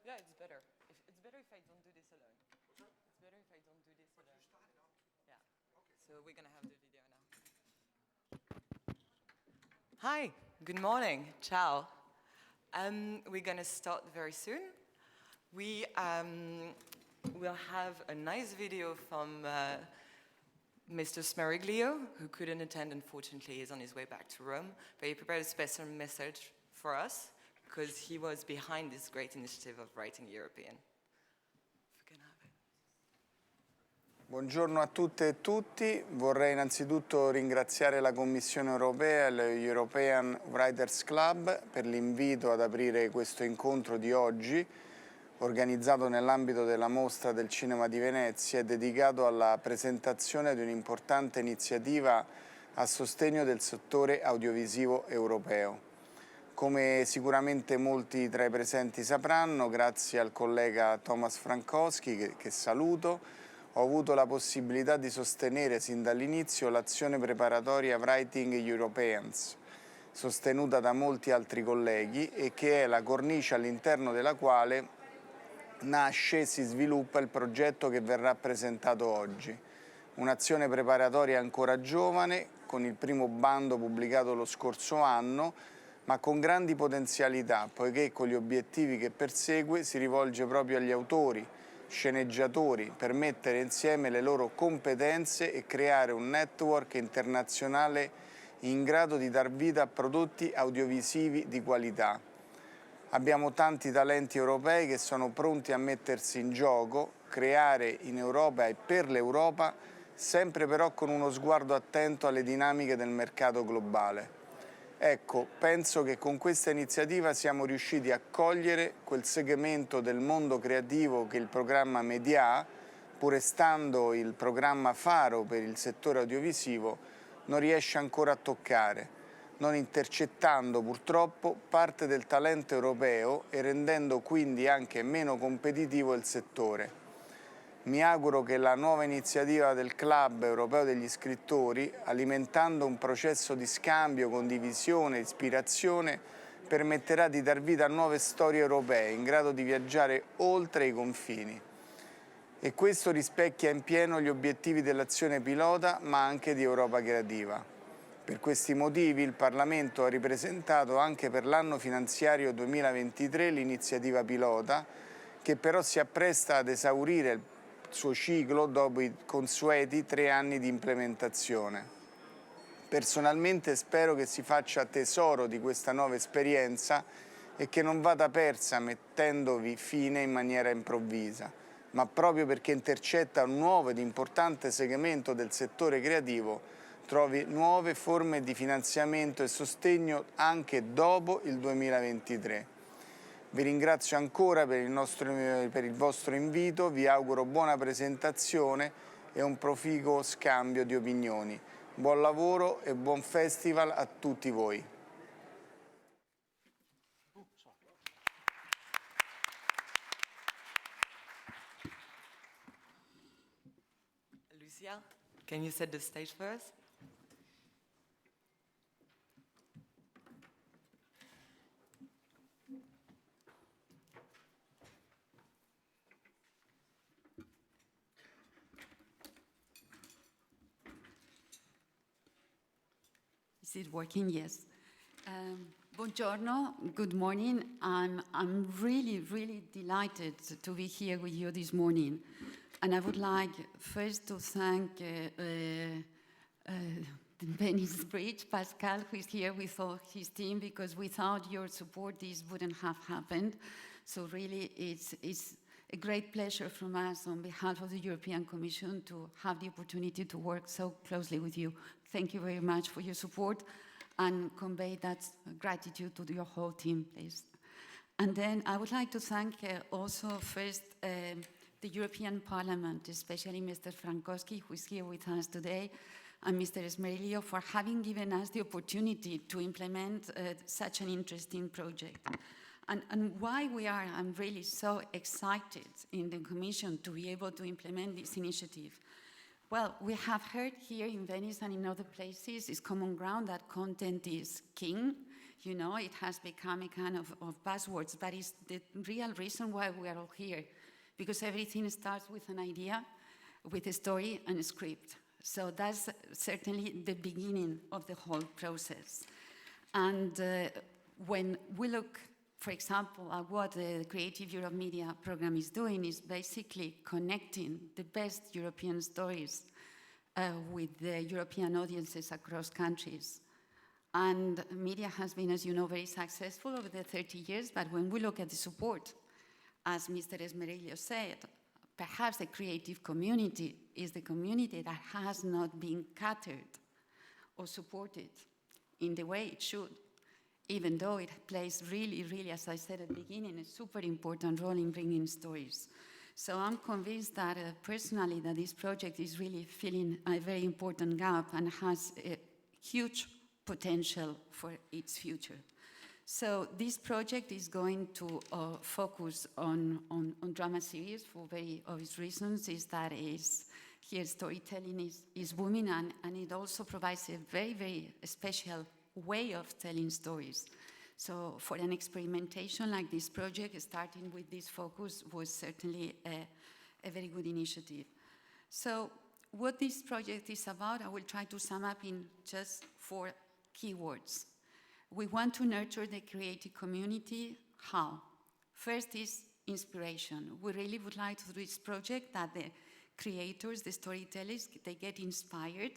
Yeah, it's better. It's better if I don't do this alone. It's better if I don't do this alone. Yeah. So we're going to have the video now. Hi, good morning. Ciao. We're going to start very soon. We will have a nice video from Mr. Smeriglio, who couldn't attend, unfortunately. He's on his way back to Rome. But he prepared a special message for us, because he was behind this great initiative of Writing European. Buongiorno a tutte e tutti. Vorrei innanzitutto ringraziare la Commissione europea e l'European Writers Club per l'invito ad aprire questo incontro di oggi, organizzato nell'ambito della Mostra del Cinema di Venezia e dedicato alla presentazione di un'importante iniziativa a sostegno del settore audiovisivo europeo. Come sicuramente molti tra i presenti sapranno, grazie al collega Thomas Frankowski, che saluto, ho avuto la possibilità di sostenere sin dall'inizio l'azione preparatoria Writing Europeans, sostenuta da molti altri colleghi e che è la cornice all'interno della quale nasce e si sviluppa il progetto che verrà presentato oggi. Un'azione preparatoria ancora giovane, con il primo bando pubblicato lo scorso anno, ma con grandi potenzialità, poiché con gli obiettivi che persegue si rivolge proprio agli autori, sceneggiatori, per mettere insieme le loro competenze e creare un network internazionale in grado di dar vita a prodotti audiovisivi di qualità. Abbiamo tanti talenti europei che sono pronti a mettersi in gioco, creare in Europa e per l'Europa, sempre però con uno sguardo attento alle dinamiche del mercato globale. Ecco, penso che con questa iniziativa siamo riusciti a cogliere quel segmento del mondo creativo che il programma Media, pur estando il programma faro per il settore audiovisivo, non riesce ancora a toccare, non intercettando purtroppo parte del talento europeo e rendendo quindi anche meno competitivo il settore. Mi auguro che la nuova iniziativa del Club Europeo degli Scrittori, alimentando un processo di scambio, condivisione e ispirazione, permetterà di dar vita a nuove storie europee in grado di viaggiare oltre i confini. E questo rispecchia in pieno gli obiettivi dell'azione pilota, ma anche di Europa Creativa. Per questi motivi il Parlamento ha ripresentato anche per l'anno finanziario 2023 l'iniziativa pilota, che però si appresta ad esaurire il suo ciclo dopo i consueti 3 anni di implementazione. Personalmente spero che si faccia tesoro di questa nuova esperienza e che non vada persa mettendovi fine in maniera improvvisa, ma proprio perché intercetta un nuovo ed importante segmento del settore creativo, trovi nuove forme di finanziamento e sostegno anche dopo il 2023. Vi ringrazio ancora per il vostro invito, vi auguro buona presentazione e un proficuo scambio di opinioni. Buon lavoro e buon festival a tutti voi. Lucia, can you set the stage for us? Is it working? Yes. Buongiorno, good morning. I'm really delighted to be here with you this morning. And I would like first to thank the Venice Bridge, Pascal, who is here with all his team, because without your support, this wouldn't have happened. So really, it's a great pleasure from us on behalf of the European Commission to have the opportunity to work so closely with you. Thank you very much for your support and convey that gratitude to your whole team, please. And then I would like to thank also first the European Parliament, especially Mr. Frankowski, who is here with us today, and Mr. Smeriglio for having given us the opportunity to implement such an interesting project. And why I'm really so excited in the Commission to be able to implement this initiative. Well, we have heard here in Venice and in other places, it's common ground that content is king. You know, it has become a kind of buzzwords, but it's the real reason why we are all here, because everything starts with an idea, with a story and a script. So that's certainly the beginning of the whole process. And when we look, for example, at what the Creative Europe Media program is doing, is basically connecting the best European stories with the European audiences across countries. And media has been, as you know, very successful over the 30 years, but when we look at the support, as Mr. Esmerillo said, perhaps the creative community is the community that has not been catered or supported in the way it should, even though it plays really, really, as I said at the beginning, a super important role in bringing stories. So I'm convinced that personally that this project is really filling a very important gap and has a huge potential for its future. So this project is going to focus on drama series for very obvious reasons. Is that here storytelling is booming, and it also provides a very, very special way of telling stories. So for an experimentation like this project, starting with this focus was certainly a very good initiative. So what this project is about, I will try to sum up in just 4 keywords. We want to nurture the creative community. How? First is inspiration. We really would like to do this project that the creators, the storytellers, they get inspired.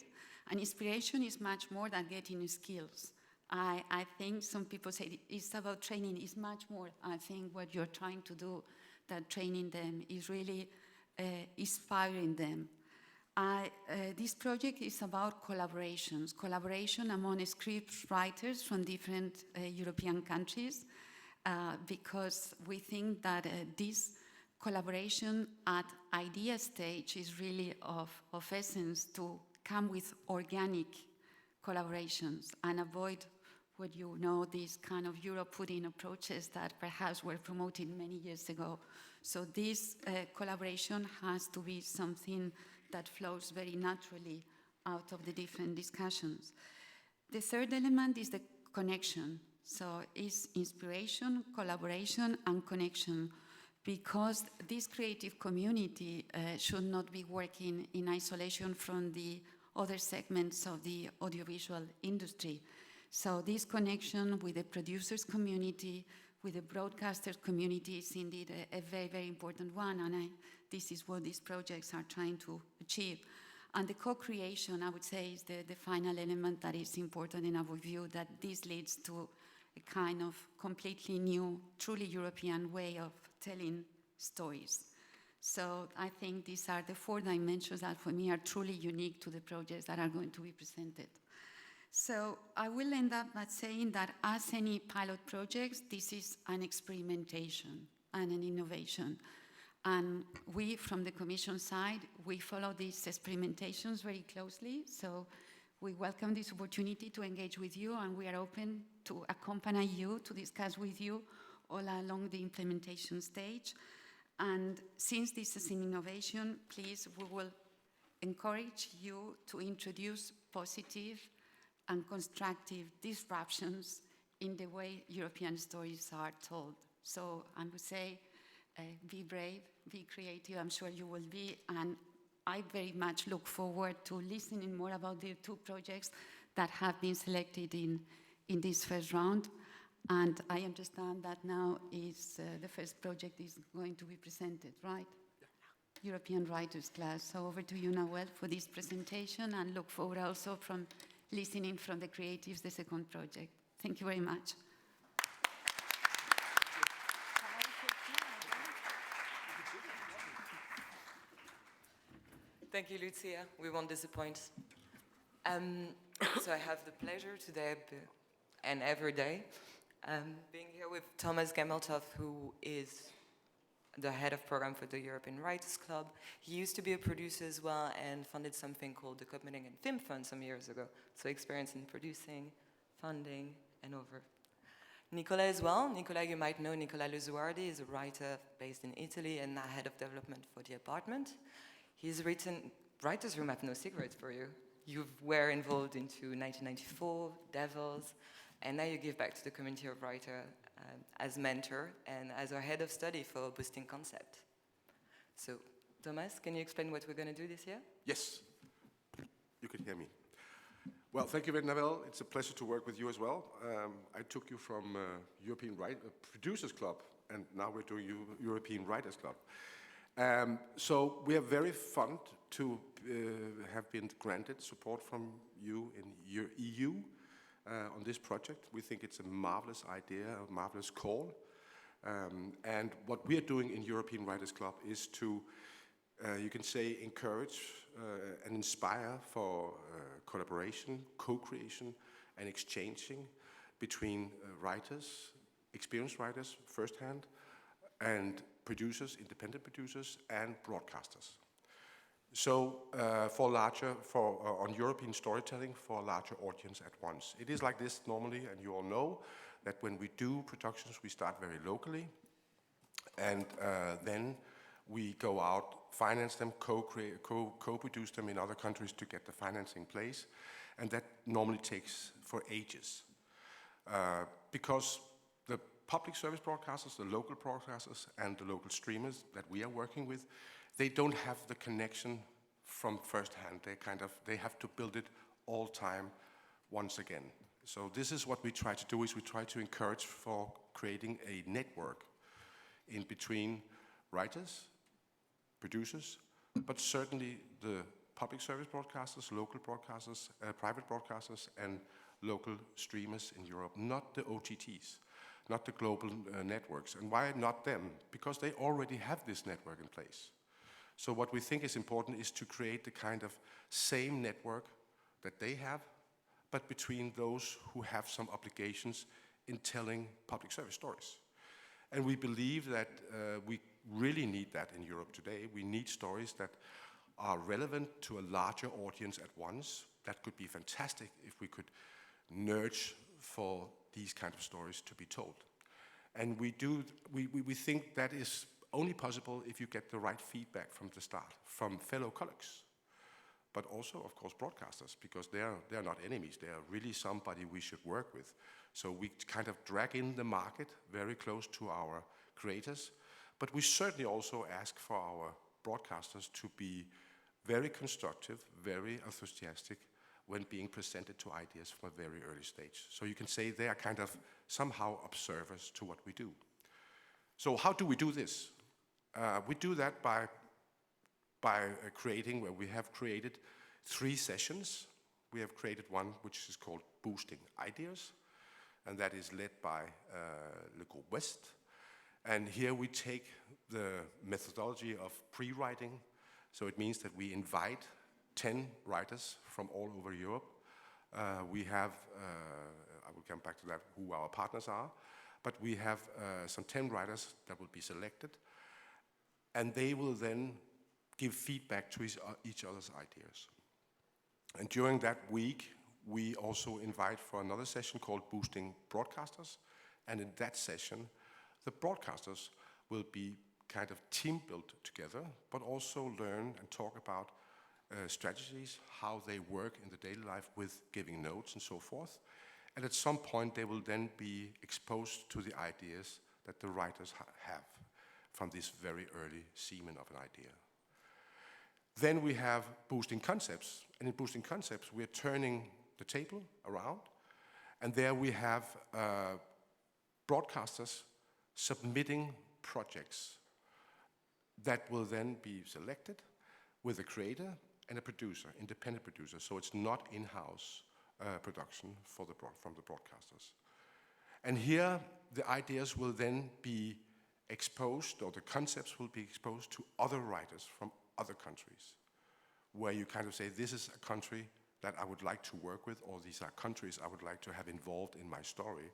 And inspiration is much more than getting skills. I think some people say it's about training. It's much more. I think what you're trying to do, that training them is really inspiring them. This project is about collaboration among script writers from different European countries, because we think that this collaboration at idea stage is really of essence to come with organic collaborations and avoid what you know, these kind of Euro-pudding approaches that perhaps were promoted many years ago. So this collaboration has to be something that flows very naturally out of the different discussions. The third element is the connection. So it's inspiration, collaboration, and connection, because this creative community should not be working in isolation from the other segments of the audiovisual industry. So this connection with the producers community, with the broadcasters community is indeed a very, very important one, and this is what these projects are trying to achieve. And the co-creation, I would say, is the final element that is important in our view, that this leads to a kind of completely new, truly European way of telling stories. So I think these are the 4 dimensions that for me are truly unique to the projects that are going to be presented. So I will end up by saying that as any pilot projects, this is an experimentation and an innovation. And we, from the Commission side, we follow these experimentations very closely. So we welcome this opportunity to engage with you, and we are open to accompany you, to discuss with you all along the implementation stage. And since this is an innovation, please, we will encourage you to introduce positive and constructive disruptions in the way European stories are told. So I would say, be brave, be creative, I'm sure you will be, and I very much look forward to listening more about the 2 projects that have been selected in this first round. And I understand that now is the first project is going to be presented, right? Yeah. European Writers Class. So over to you, Noel, for this presentation, and look forward also from listening from the creatives, the second project. Thank you very much. Thank you, Lucia. We won't disappoint. So I have the pleasure today and every day being here with Thomas Gameltoft, who is the head of program for the European Writers Club. He used to be a producer as well and funded something called the Copenhagen Film Fund some years ago. So experience in producing, funding, and over. Nicola as well. Nicola, you might know Nicola Luzuardi is a writer based in Italy and now head of development for The Apartment. He's written Writers' Room, I have no secrets for you. You were involved into 1994, Devils, And now you give back to the community of writers as mentor and as our head of study for Boosting Concept. So, Thomas, can you explain what we're going to do this year? Yes, you can hear me. Well, thank you, Navel. It's a pleasure to work with you as well. I took you from European Producers Club, and now we're doing European Writers Club. So we are very fond to have been granted support from you in your EU on this project. We think it's a marvelous idea, a marvelous call. And what we are doing in European Writers Club is to, you can say, encourage and inspire for collaboration, co-creation, and exchanging between writers, experienced writers firsthand, and producers, independent producers, and broadcasters. So on European storytelling for a larger audience at once. It is like this normally, and you all know that when we do productions, we start very locally, and then we go out, finance them, co-produce them in other countries to get the financing in place, and that normally takes for ages. Because the public service broadcasters, the local broadcasters, and the local streamers that we are working with, they don't have the connection from first hand. They have to build it all time once again. So this is what we try to do, is we try to encourage for creating a network in between writers, producers, but certainly the public service broadcasters, local broadcasters, private broadcasters, and local streamers in Europe, not the OTTs, not the global networks. And why not them? Because they already have this network in place. So what we think is important is to create the kind of same network that they have, but between those who have some obligations in telling public service stories. And we believe that we really need that in Europe today. We need stories that are relevant to a larger audience at once. That could be fantastic if we could nurture for these kind of stories to be told. And we think that is only possible if you get the right feedback from the start, from fellow colleagues, but also, of course, broadcasters, because they are not enemies. They are really somebody we should work with. So we kind of drag in the market very close to our creators, but we certainly also ask for our broadcasters to be very constructive, very enthusiastic when being presented to ideas from a very early stage. So you can say they are kind of somehow observers to what we do. So how do we do this? We do that by creating, where we have created 3 sessions. We have created one which is called Boosting Ideas, and that is led by Le Groupe West. And here we take the methodology of pre-writing. So it means that we invite 10 writers from all over Europe. We have, I will come back to that, who our partners are, but we have some 10 writers that will be selected, and they will then give feedback to each other's ideas. And during that week, we also invite for another session called Boosting Broadcasters, and in that session, the broadcasters will be kind of team built together, but also learn and talk about strategies, how they work in the daily life with giving notes and so forth. And at some point, they will then be exposed to the ideas that the writers have from this very early semen of an idea. Then we have Boosting Concepts, and in Boosting Concepts, we are turning the table around, and there we have broadcasters submitting projects that will then be selected with a creator and a producer, independent producer, so it's not in-house production from the broadcasters. And here, the ideas will then be exposed, or the concepts will be exposed to other writers from other countries, where you kind of say, this is a country that I would like to work with, or these are countries I would like to have involved in my story,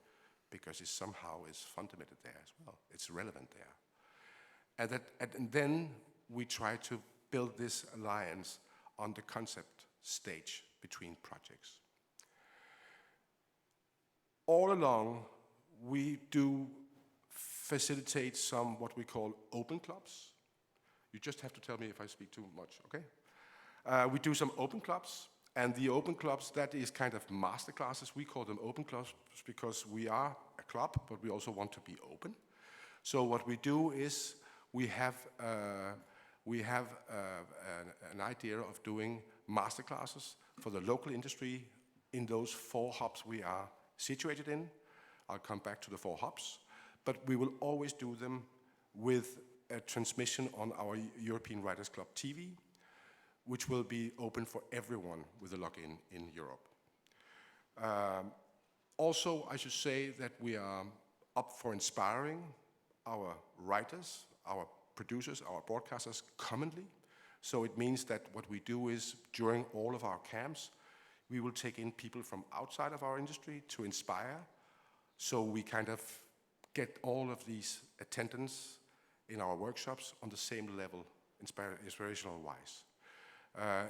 because it somehow is fundamented there as well. It's relevant there. And then we try to build this alliance on the concept stage between projects. All along, we do facilitate some what we call open clubs. You just have to tell me if I speak too much, okay? We do some open clubs, And the open clubs, that is kind of master classes. We call them open clubs because we are a club, but we also want to be open. So what we do is we have an idea of doing master classes for the local industry in those 4 hubs we are situated in. I'll come back to the 4 hubs, but we will always do them with a transmission on our European Writers Club TV, which will be open for everyone with a login in Europe. Also, I should say that we are up for inspiring our writers, our producers, our broadcasters commonly. So it means that what we do is, during all of our camps, we will take in people from outside of our industry to inspire. So we kind of get all of these attendants in our workshops on the same level, inspirational-wise.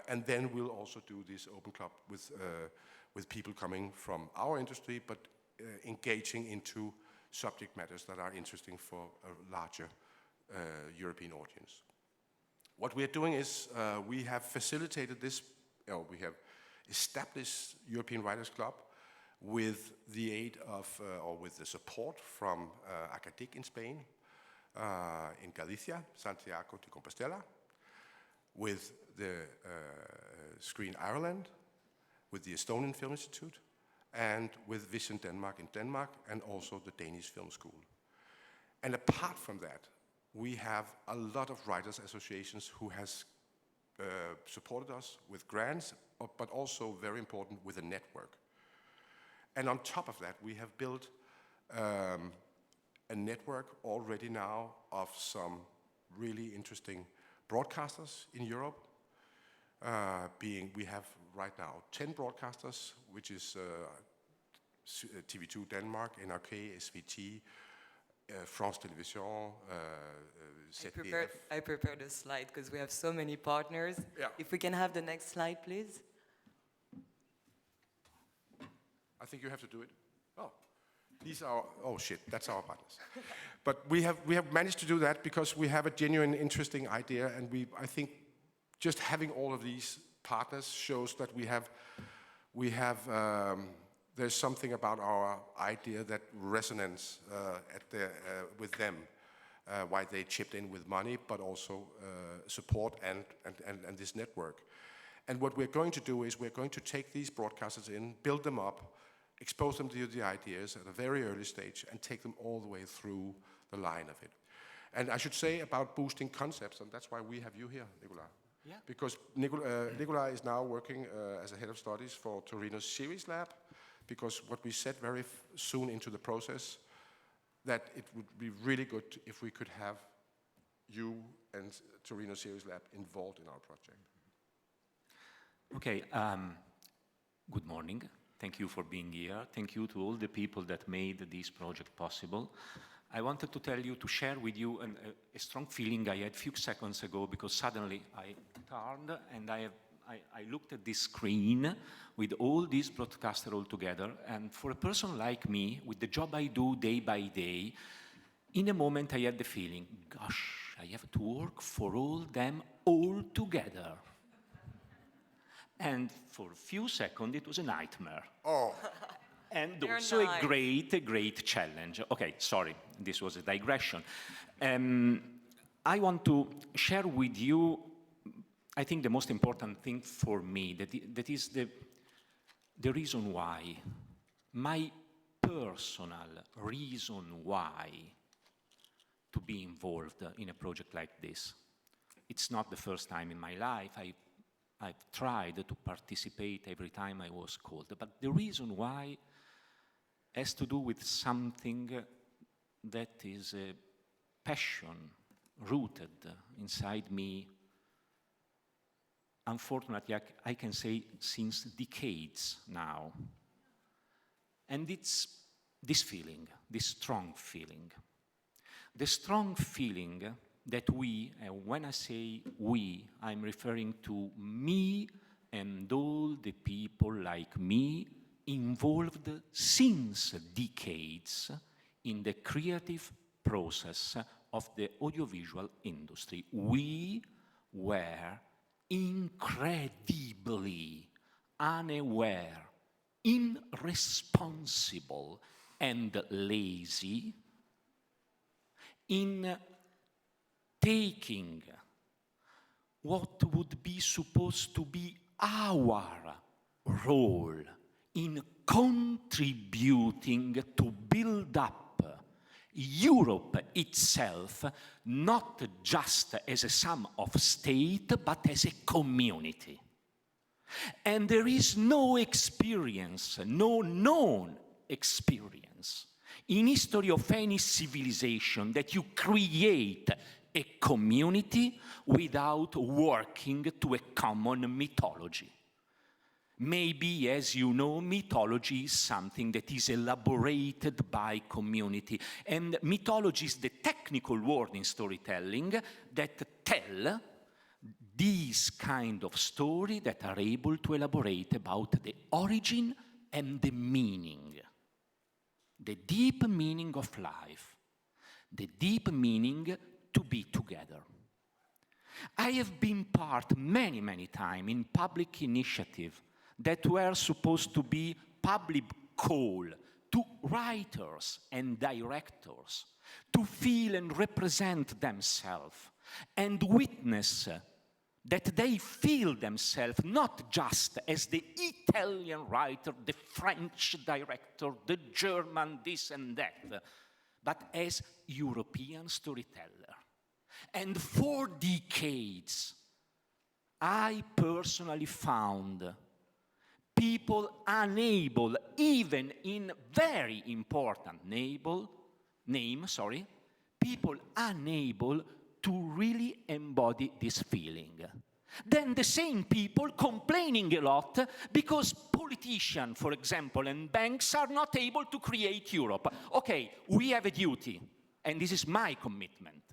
And then we'll also do this open club with people coming from our industry, but engaging into subject matters that are interesting for a larger European audience. What we are doing is we have facilitated this, we have established European Writers Club with the aid of, or with the support from Acadic in Spain, in Galicia, Santiago de Compostela, with the Screen Ireland, with the Estonian Film Institute, and with Vision Denmark in Denmark, and also the Danish Film School. And apart from that, we have a lot of writers' associations who has supported us with grants, but also, very important, with a network. And on top of that, we have built a network already now of some really interesting broadcasters in Europe. We have right now 10 broadcasters, which is TV2 Denmark, NRK, SVT, France Télévisions, ZDF. I prepared a slide because we have so many partners. Yeah. If we can have the next slide, please. I think you have to do it. Oh, these are, oh shit, that's our partners. But we have managed to do that because we have a genuine, interesting idea, and I think just having all of these partners shows that there's something about our idea that resonates with them, why they chipped in with money, but also support and this network. And what we're going to do is we're going to take these broadcasters in, build them up, expose them to the ideas at a very early stage, and take them all the way through the line of it. And I should say about boosting concepts, and that's why we have you here, Nicola. Yeah. Because Nicola is now working as a head of studies for Torino's Series Lab, because what we said very soon into the process, that it would be really good if we could have you and Torino Series Lab involved in our project. Okay, good morning. Thank you for being here. Thank you to all the people that made this project possible. I wanted to tell you, to share with you a strong feeling I had a few seconds ago, because suddenly I turned and I looked at this screen with all these broadcasters all together, and for a person like me, with the job I do day by day, in a moment I had the feeling, gosh, I have to work for all them all together. And for a few seconds it was a nightmare. Oh. And You're also nice. a great challenge. Okay, sorry, this was a digression. I want to share with you, I think, the most important thing for me, that is the reason why, my personal reason why to be involved in a project like this. It's not the first time in my life. I've tried to participate every time I was called, but the reason why has to do with something that is a passion rooted inside me, unfortunately, I can say since decades now. And it's this feeling, this strong feeling. The strong feeling that we, and when I say we, I'm referring to me and all the people like me involved since decades in the creative process of the audiovisual industry. We were incredibly unaware, irresponsible, and lazy in taking what would be supposed to be our role in contributing to build up Europe itself, not just as a sum of state, but as a community. And there is no experience, no known experience in history of any civilization that you create a community without working to a common mythology. Maybe, as you know, mythology is something that is elaborated by community. And mythology is the technical word in storytelling that tell these kind of story that are able to elaborate about the origin and the meaning. The deep meaning of life. The deep meaning to be together. I have been part many, many times in public initiative that were supposed to be public call to writers and directors to feel and represent themselves and witness that they feel themselves not just as the Italian writer, the French director, the German this and that, but as European storyteller. And for decades, I personally found people unable, even in very important people unable to really embody this feeling. Then the same people complaining a lot because politicians, for example, and banks are not able to create Europe. Okay, we have a duty, and this is my commitment,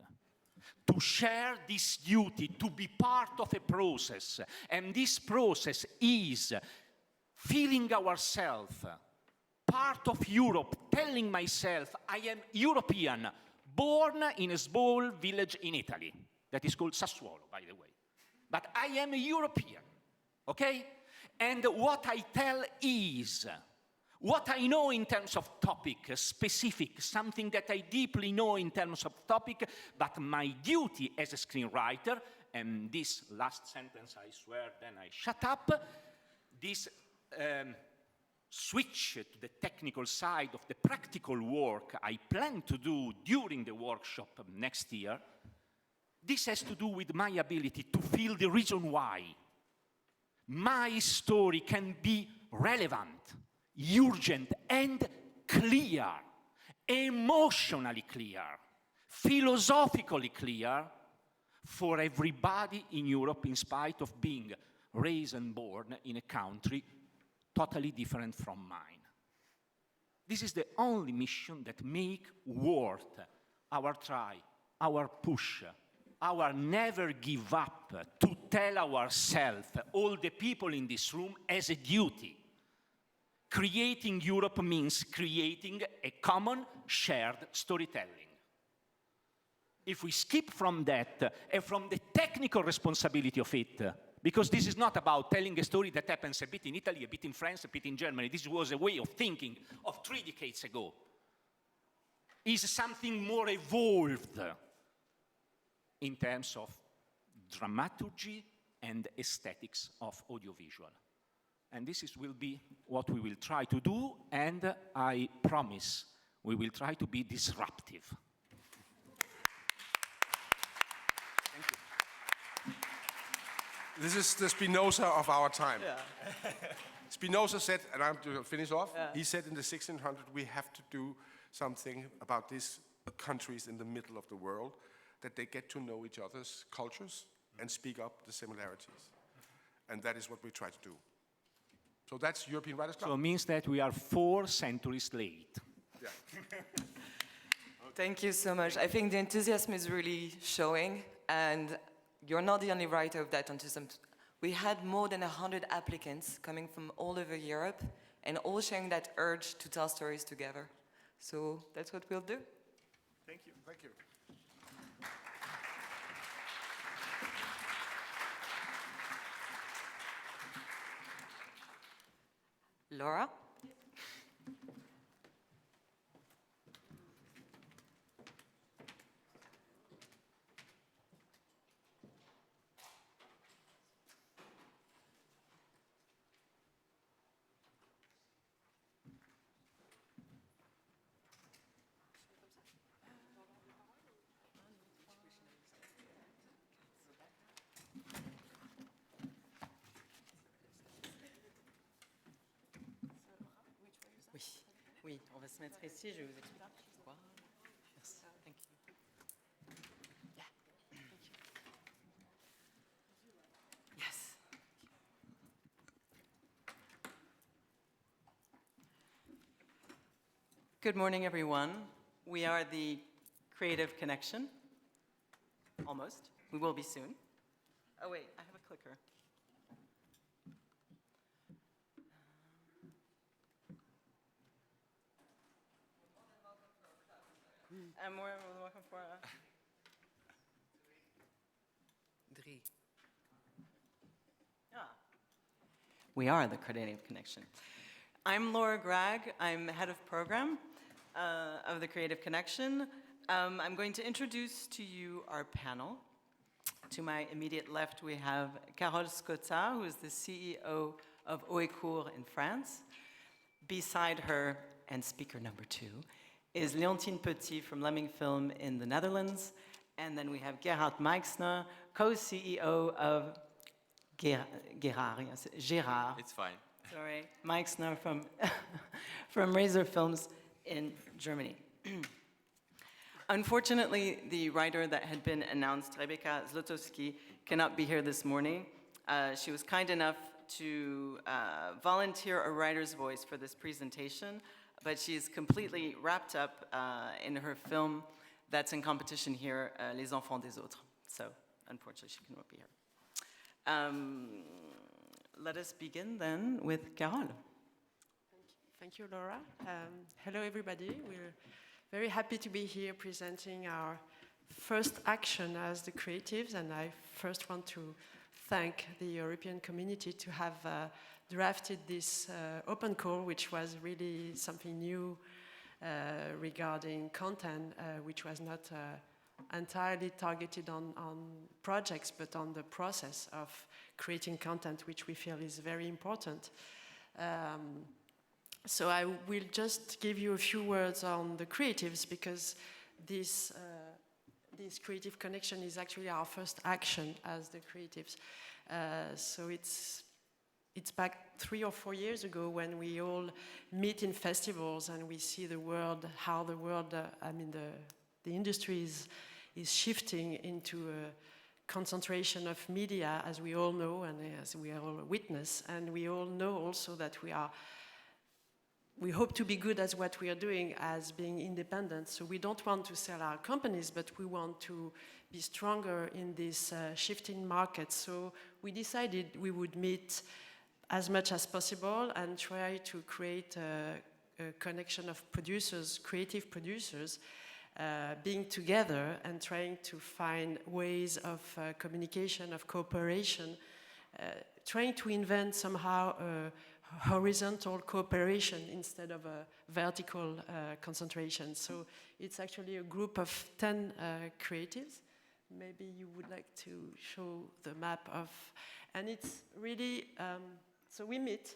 to share this duty, to be part of a process. And this process is feeling ourselves part of Europe, telling myself I am European, born in a small village in Italy that is called Sassuolo, by the way. But I am a European, okay? And what I tell is what I know in terms of topic, specific, something that I deeply know in terms of topic, but my duty as a screenwriter, and this last sentence I swear, then I shut up, this switch to the technical side of the practical work I plan to do during the workshop next year, this has to do with my ability to feel the reason why my story can be relevant, urgent, and clear, emotionally clear, philosophically clear for everybody in Europe, in spite of being raised and born in a country totally different from mine. This is the only mission that make worth our try, our push, our never give up to tell ourselves, all the people in this room, as a duty. Creating Europe means creating a common shared storytelling. If we skip from that and from the technical responsibility of it, because this is not about telling a story that happens a bit in Italy, a bit in France, a bit in Germany. This was a way of thinking of 3 decades ago. Is something more evolved in terms of dramaturgy and aesthetics of audiovisual. And this will be what we will try to do, and I promise we will try to be disruptive. This is the Spinoza of our time. Yeah. Spinoza said, and I'm to finish off, he said in the 1600s, we have to do something about these countries in the middle of the world, that they get to know each other's cultures and speak up the similarities. And that is what we try to do. So that's European Writers' Club. So it means that we are 4 centuries late. Yeah. Thank you so much. I think the enthusiasm is really showing, and you're not the only writer of that enthusiasm. We had more than 100 applicants coming from all over Europe, and all sharing that urge to tell stories together. So that's what we'll do. Thank you. Thank you. Laura. Oui, on va se mettre ici, je vais vous expliquer pourquoi. Merci. Thank you. Yeah. Thank you. Yes. Good morning, everyone. We are the Creative Connection. Almost. We will be soon. Oh, wait, I have a clicker. I'm more welcome for Drie. We are the Creative Connection. I'm Laura Gregg. I'm head of program of the Creative Connection. I'm going to introduce to you our panel. To my immediate left, we have Carole Scotta, who is the CEO of Hauecourt in France. Beside her, and speaker number 2, is Leontine Petit from Lemming Film in the Netherlands. And then we have Gerhard Meixner, co-CEO of Gerard. It's fine. Sorry, Meixner from, from Razor Films in Germany. Unfortunately, the writer that had been announced, Rebecca Zlotowski, cannot be here this morning. She was kind enough to volunteer a writer's voice for this presentation, but she's completely wrapped up in her film that's in competition here, Les Enfants des Autres. So, unfortunately, she cannot be here. Let us begin then with Carole. Thank you, Laura. Hello, everybody. We're very happy to be here presenting our first action as the creatives, and I first want to thank the European community to have drafted this open call, which was really something new regarding content, which was not entirely targeted on projects, but on the process of creating content, which we feel is very important. So I will just give you a few words on the creatives, because this creative connection is actually our first action as the creatives. So it's back 3 or 4 years ago when we all meet in festivals and we see the world, how the world, the industry is shifting into a concentration of media, as we all know and as we all witness. And we all know also that we hope to be good at what we are doing as being independent. So we don't want to sell our companies, but we want to be stronger in this shifting market. So we decided we would meet as much as possible and try to create a connection of producers, creative producers, being together and trying to find ways of communication, of cooperation, trying to invent somehow a horizontal cooperation instead of a vertical concentration. So it's actually a group of 10 creatives. Maybe you would like to show the map of, and it's really, so we meet,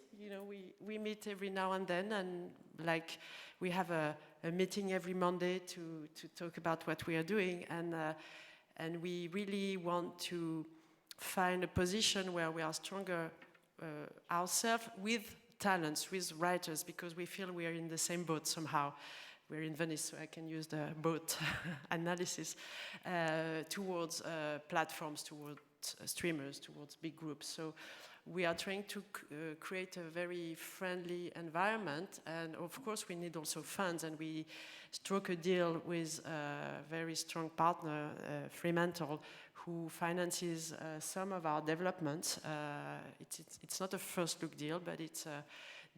we meet every now and then, and like we have a meeting every Monday to talk about what we are doing, and we really want to find a position where we are stronger ourselves with talents, with writers, because we feel we are in the same boat somehow. We're in Venice, so I can use the boat analysis towards platforms, towards streamers, towards big groups. So we are trying to create a very friendly environment, and of course we need also funds, and we struck a deal with a very strong partner, Fremantle, who finances some of our developments. It's not a first look deal, but it's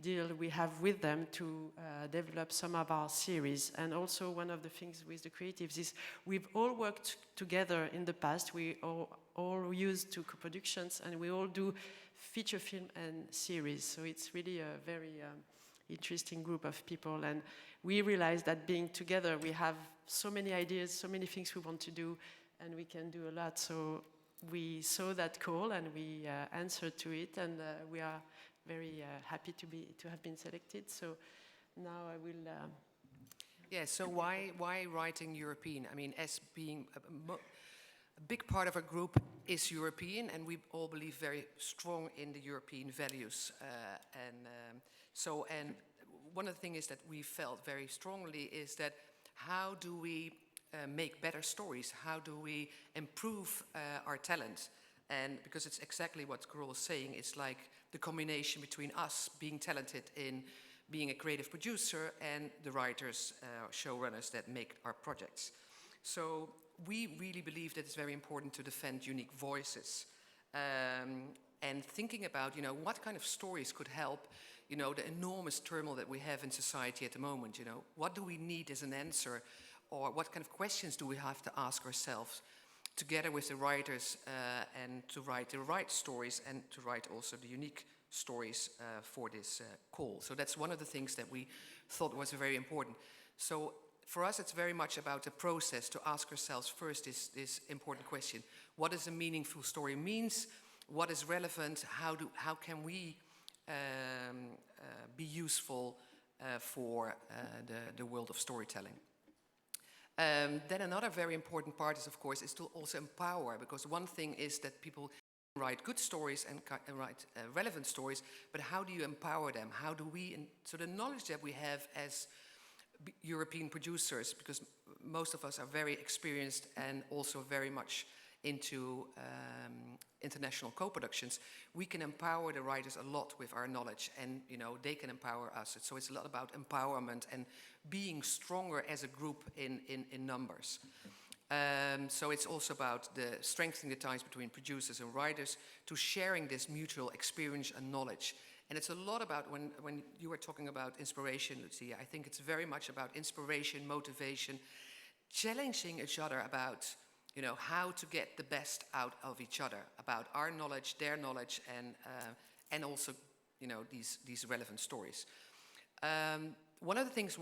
deal we have with them to develop some of our series. And also one of the things with the creatives is we've all worked together in the past. We all used to co-productions, and we all do feature film and series. So it's really a very interesting group of people. And we realize that being together, we have so many ideas, so many things we want to do, and we can do a lot. So we saw that call and we answered to it, and we are very happy to have been selected. So now I will. Yeah. So why writing European? I mean, as being a big part of our group is European, and we all believe very strong in the European values. And one of the things is that we felt very strongly is that how do we make better stories? How do we improve our talent? And because it's exactly what Carol is saying, it's like the combination between us being talented in being a creative producer and the writers, showrunners that make our projects. So we really believe that it's very important to defend unique voices. And thinking about, what kind of stories could help, the enormous turmoil that we have in society at the moment, what do we need as an answer, or what kind of questions do we have to ask ourselves together with the writers and to write the right stories and to write also the unique stories for this call. So that's one of the things that we thought was very important. So for us, it's very much about the process to ask ourselves first this important question. What does a meaningful story means? What is relevant? How can we be useful for the world of storytelling? Then another very important part is, of course, is to also empower, because one thing is that people write good stories and write relevant stories, but how do you empower them? How do we, so the knowledge that we have as European producers, because most of us are very experienced and also very much into international co-productions, we can empower the writers a lot with our knowledge, and they can empower us. So it's a lot about empowerment and being stronger as a group in numbers. So it's also about strengthening the ties between producers and writers to sharing this mutual experience and knowledge. And it's a lot about, when you were talking about inspiration, Lucia, I think it's very much about inspiration, motivation, challenging each other about how to get the best out of each other, about our knowledge, their knowledge, and also these relevant stories. One of the things,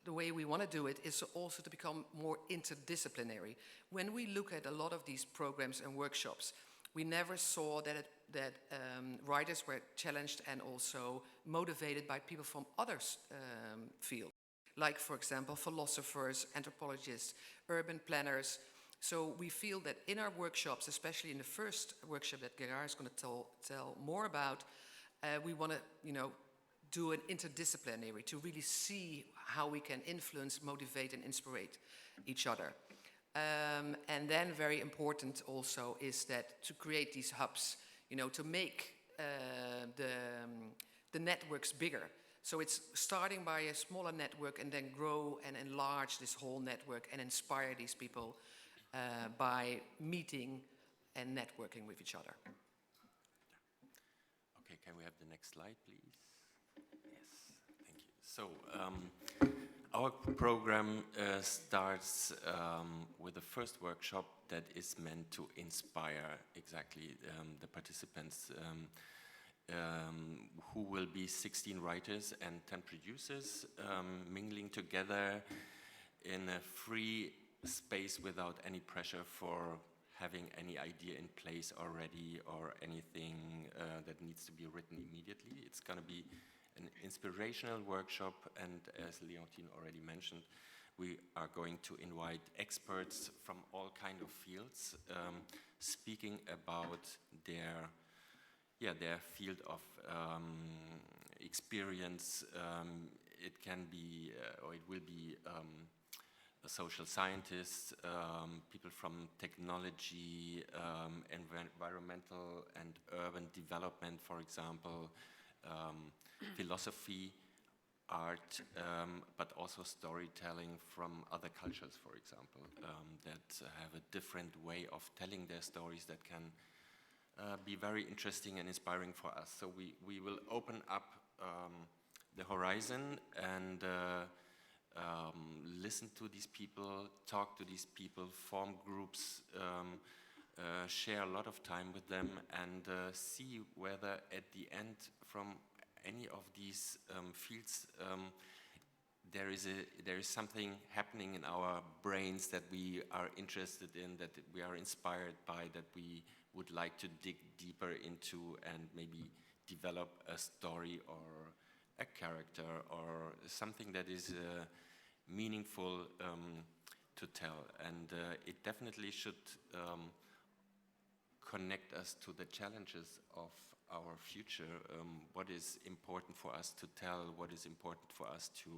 the way we want to do it is also to become more interdisciplinary. When we look at a lot of these programs and workshops, we never saw that writers were challenged and also motivated by people from other fields, like, for example, philosophers, anthropologists, urban planners. So we feel that in our workshops, especially in the first workshop that Gerard is going to tell more about, we want to, do an interdisciplinary to really see how we can influence, motivate, and inspire each other. And then very important also is that to create these hubs, to make the networks bigger. So it's starting by a smaller network and then grow and enlarge this whole network and inspire these people by meeting and networking with each other. Okay, can we have the next slide, please? Yes, thank you. So our program starts with the first workshop that is meant to inspire exactly the participants, who will be 16 writers and 10 producers mingling together in a free space without any pressure for having any idea in place already or anything that needs to be written immediately. It's going to be an inspirational workshop, and as Leontine already mentioned, we are going to invite experts from all kind of fields speaking about their field of experience. It can be, or it will be social scientists, people from technology, environmental and urban development, for example, philosophy, art, but also storytelling from other cultures, for example, that have a different way of telling their stories that can be very interesting and inspiring for us. So we will open up the horizon and listen to these people, talk to these people, form groups, share a lot of time with them, and see whether at the end from any of these fields there is something happening in our brains that we are interested in, that we are inspired by, that we would like to dig deeper into and maybe develop a story or a character or something that is meaningful to tell. And it definitely should connect us to the challenges of our future. What is important for us to tell, what is important for us to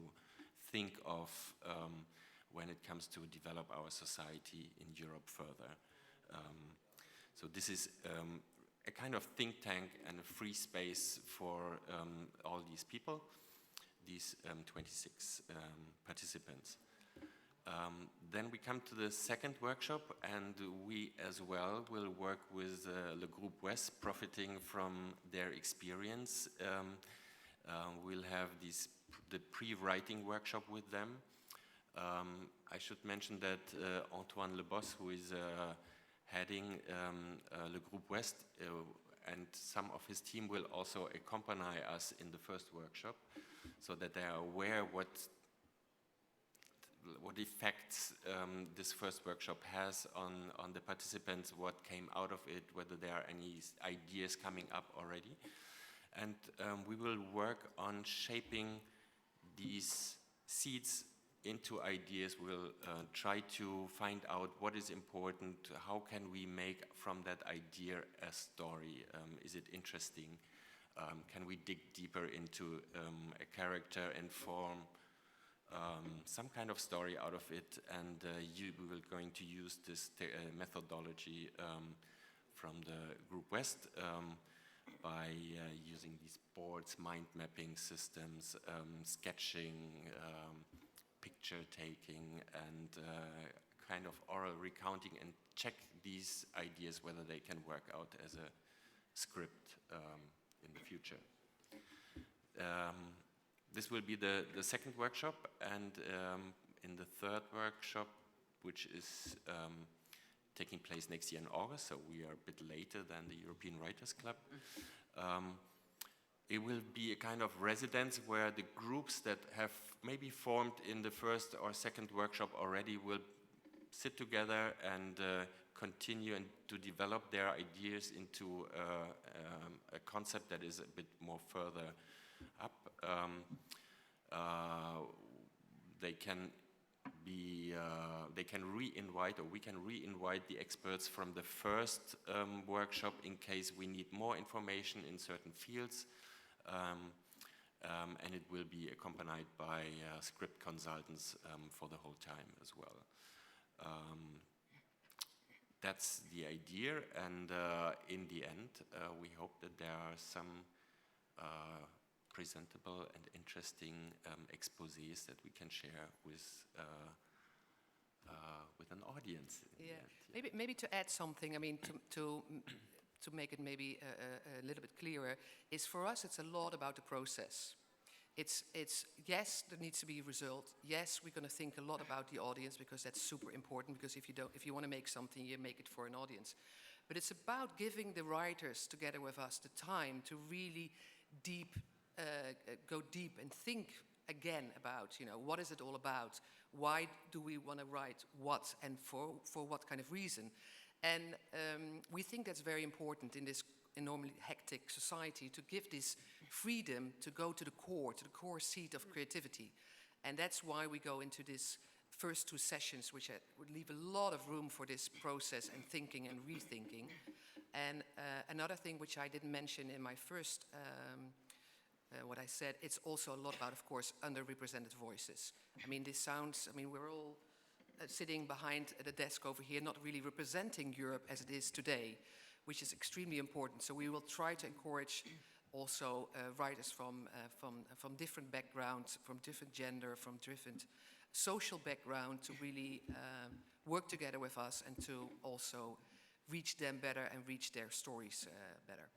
think of when it comes to develop our society in Europe further. So this is a kind of think tank and a free space for all these people, these 26 participants. Then we come to the second workshop, and we as well will work with Le Groupe Ouest, profiting from their experience. We'll have the pre-writing workshop with them. I should mention that Antoine Lebos, who is heading Le Groupe Ouest, and some of his team will also accompany us in the first workshop, so that they are aware what effects this first workshop has on the participants, what came out of it, whether there are any ideas coming up already. And we will work on shaping these seeds into ideas. We'll try to find out what is important, how can we make from that idea a story. Is it interesting? Can we dig deeper into a character and form some kind of story out of it? And we will going to use this methodology from the Groupe Ouest by using these boards, mind mapping systems, sketching, picture taking, and kind of oral recounting, and check these ideas whether they can work out as a script in the future. This will be the second workshop, and in the third workshop, which is taking place next year in August, so we are a bit later than the European Writers Club. It will be a kind of residence where the groups that have maybe formed in the first or second workshop already will sit together and continue and to develop their ideas into a concept that is a bit more further up. They can re-invite, or we can re-invite the experts from the first workshop in case we need more information in certain fields. And it will be accompanied by script consultants for the whole time as well. That's the idea, and in the end, we hope that there are some presentable and interesting exposés that we can share with an audience. Yeah. Maybe to add something, I mean, to make it maybe a little bit clearer, is for us it's a lot about the process. It's yes, there needs to be a result. Yes, we're going to think a lot about the audience, because that's super important, because if you want to make something, you make it for an audience. But it's about giving the writers together with us the time to really go deep and think again about, what is it all about? Why do we want to write what, and for what kind of reason? And we think that's very important in this enormously hectic society, to give this freedom to go to the core seat of creativity. And that's why we go into this first two sessions, which would leave a lot of room for this process and thinking and rethinking. And another thing which I didn't mention in my first, what I said, it's also a lot about, of course, underrepresented voices. I mean, we're all sitting behind the desk over here, not really representing Europe as it is today, which is extremely important. So we will try to encourage also writers from different backgrounds, from different gender, from different social background, to really work together with us and to also reach them better and reach their stories better.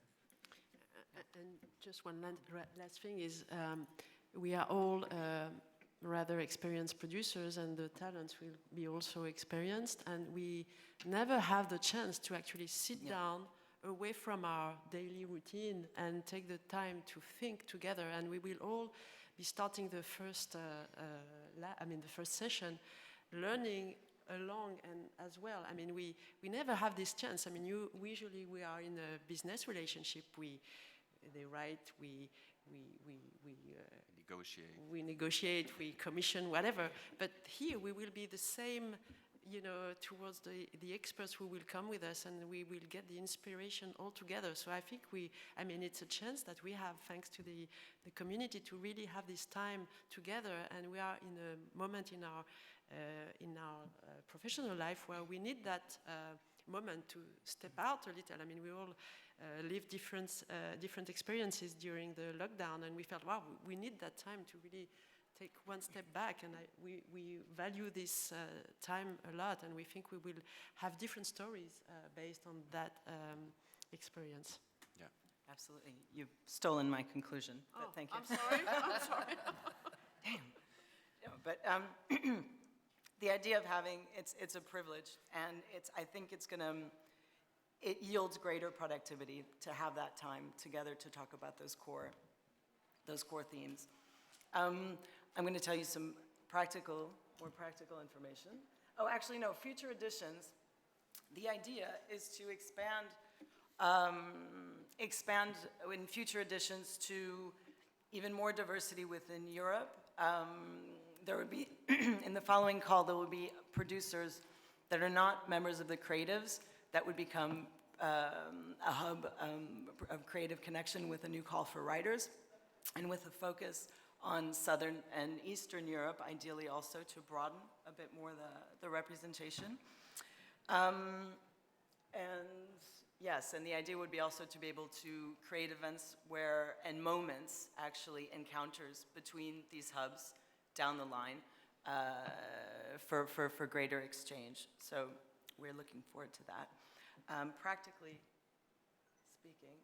And just one last thing is, we are all rather experienced producers, and the talents will be also experienced, and we never have the chance to actually sit down away from our daily routine and take the time to think together. And we will all be starting the first, the first session, learning along and as well. I mean, we never have this chance. I mean, usually we are in a business relationship. They write, we negotiate, we commission, whatever. But here we will be the same, towards the experts who will come with us, and we will get the inspiration all together. So I think it's a chance that we have, thanks to the community, to really have this time together. And we are in a moment in our professional life where we need that moment to step out a little. I mean, we all lived different experiences during the lockdown, and we felt, wow, we need that time to really take one step back, and we value this time a lot, and we think we will have different stories based on that experience. Yeah, absolutely. You've stolen my conclusion, but thank you. I'm sorry. I'm sorry. Damn. No, but the idea of having it's a privilege, and I think it yields greater productivity to have that time together to talk about those core themes. I'm going to tell you some more practical information. Oh, actually, no, future editions. The idea is to expand in future editions to even more diversity within Europe. There would be, in the following call, there will be producers that are not members of the creatives that would become a hub of creative connection with a new call for writers, and with a focus on Southern and Eastern Europe, ideally also to broaden a bit more the representation. And yes, and the idea would be also to be able to create events and moments, actually, encounters between these hubs down the line for greater exchange. So we're looking forward to that. Practically speaking,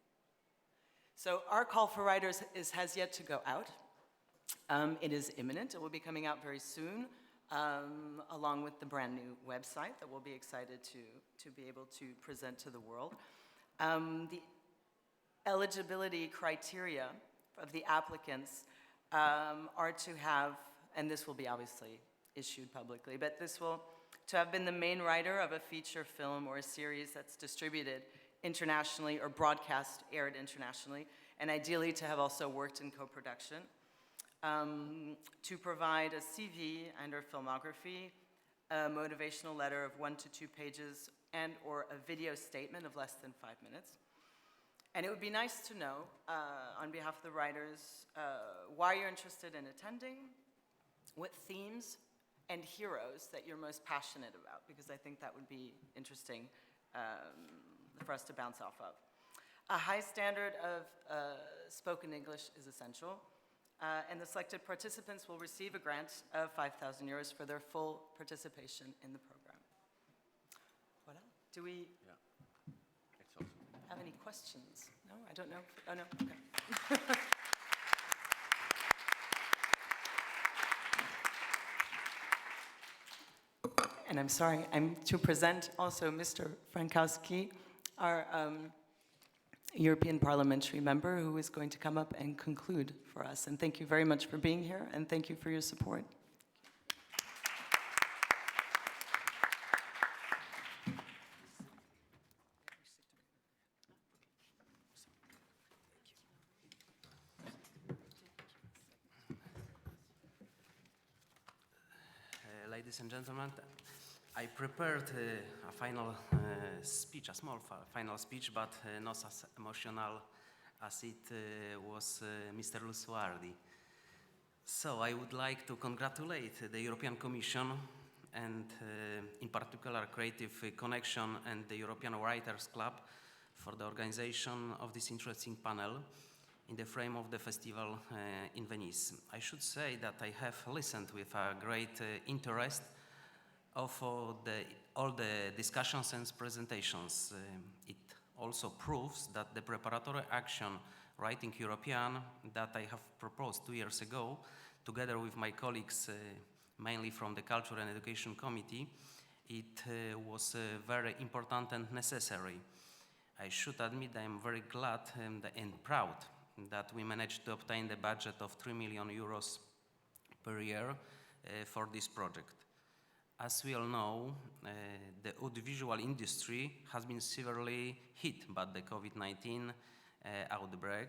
so our call for writers has yet to go out. It is imminent. It will be coming out very soon, along with the brand new website that we'll be excited to be able to present to the world. The eligibility criteria of the applicants are to have, and this will be obviously issued publicly, but to have been the main writer of a feature film or a series that's distributed internationally or broadcast, aired internationally, and ideally to have also worked in co-production. To provide a CV and/or filmography, a motivational letter of 1 to 2 pages, and/or a video statement of less than 5 minutes. And it would be nice to know, on behalf of the writers, why you're interested in attending, what themes and heroes that you're most passionate about, because I think that would be interesting for us to bounce off of. A high standard of spoken English is essential. And the selected participants will receive a grant of 5,000 euros for their full participation in the program. What else? Do we have any questions? No, I don't know. Oh, no, okay. And I'm sorry, I'm to present also Mr. Frankowski, our European parliamentary member, who is going to come up and conclude for us. And thank you very much for being here, and thank you for your support. Ladies and gentlemen, I prepared a final speech, a small final speech, but not as emotional as it was Mr. Lusuardi. So I would like to congratulate the European Commission and in particular Creative Connection and the European Writers Club for the organization of this interesting panel in the frame of the festival in Venice. I should say that I have listened with a great interest of all the discussions and presentations. It also proves that the preparatory action Writing European that I have proposed 2 years ago, together with my colleagues, mainly from the Culture and Education Committee, it was very important and necessary. I should admit I am very glad and proud that we managed to obtain the budget of 3 million euros per year for this project. As we all know, the audiovisual industry has been severely hit by the COVID-19 outbreak.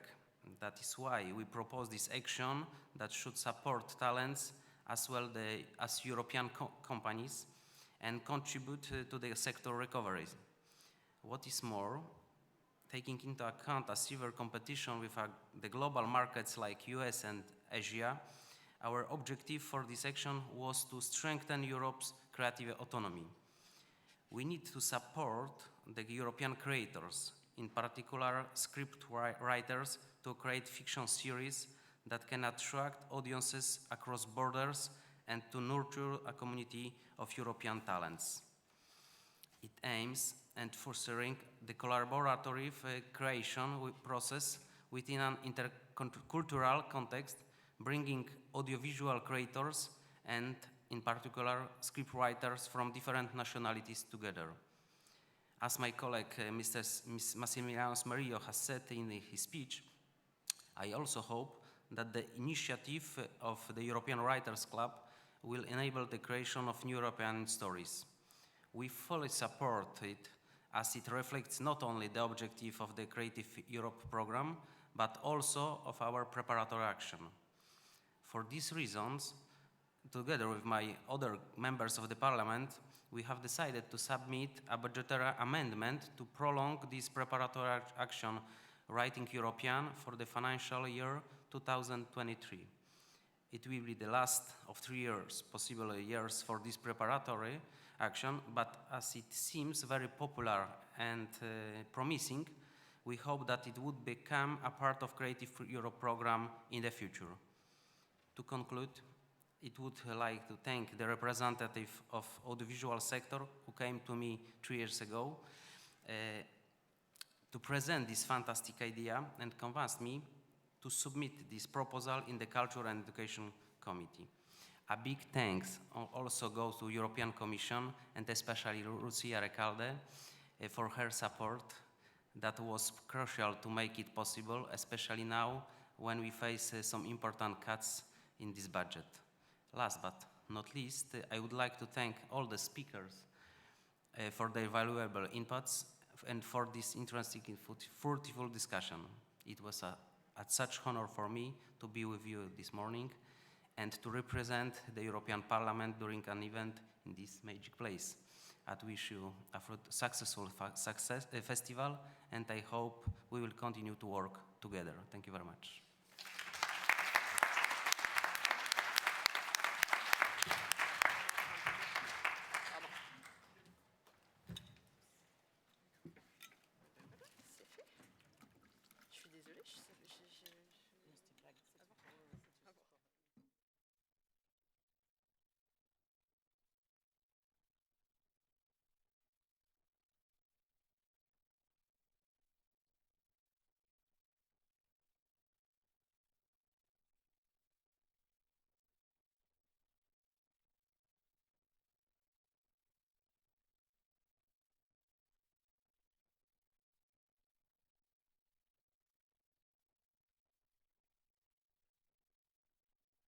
That is why we propose this action that should support talents as well as European companies and contribute to the sector recovery. What is more, taking into account a severe competition with the global markets like US and Asia, our objective for this action was to strengthen Europe's creative autonomy. We need to support the European creators, in particular script writers, to create fiction series that can attract audiences across borders and to nurture a community of European talents. It aims at fostering the collaborative creation process within an intercultural context, bringing audiovisual creators and, in particular, scriptwriters from different nationalities together. As my colleague, Mr. Massimiliano Smerillo has said in his speech, I also hope that the initiative of the European Writers Club will enable the creation of new European stories. We fully support it as it reflects not only the objective of the Creative Europe program, but also of our preparatory action. For these reasons, together with my other members of the Parliament, we have decided to submit a budgetary amendment to prolong this preparatory action, Writing European, for the financial year 2023. It will be the last of 3 years, possible years, for this preparatory action, but as it seems very popular and promising, we hope that it would become a part of Creative Europe program in the future. To conclude, it would like to thank the representative of audiovisual sector who came to me 3 years ago to present this fantastic idea and convinced me to submit this proposal in the Culture and Education Committee. A big thanks also goes to European Commission and especially Lucia Recalde for her support that was crucial to make it possible, especially now when we face some important cuts in this budget. Last but not least, I would like to thank all the speakers for their valuable inputs and for this interesting and fruitful discussion. It was at such honor for me to be with you this morning and to represent the European Parliament during an event in this magic place. I wish you a successful festival, and I hope we will continue to work together. Thank you very much.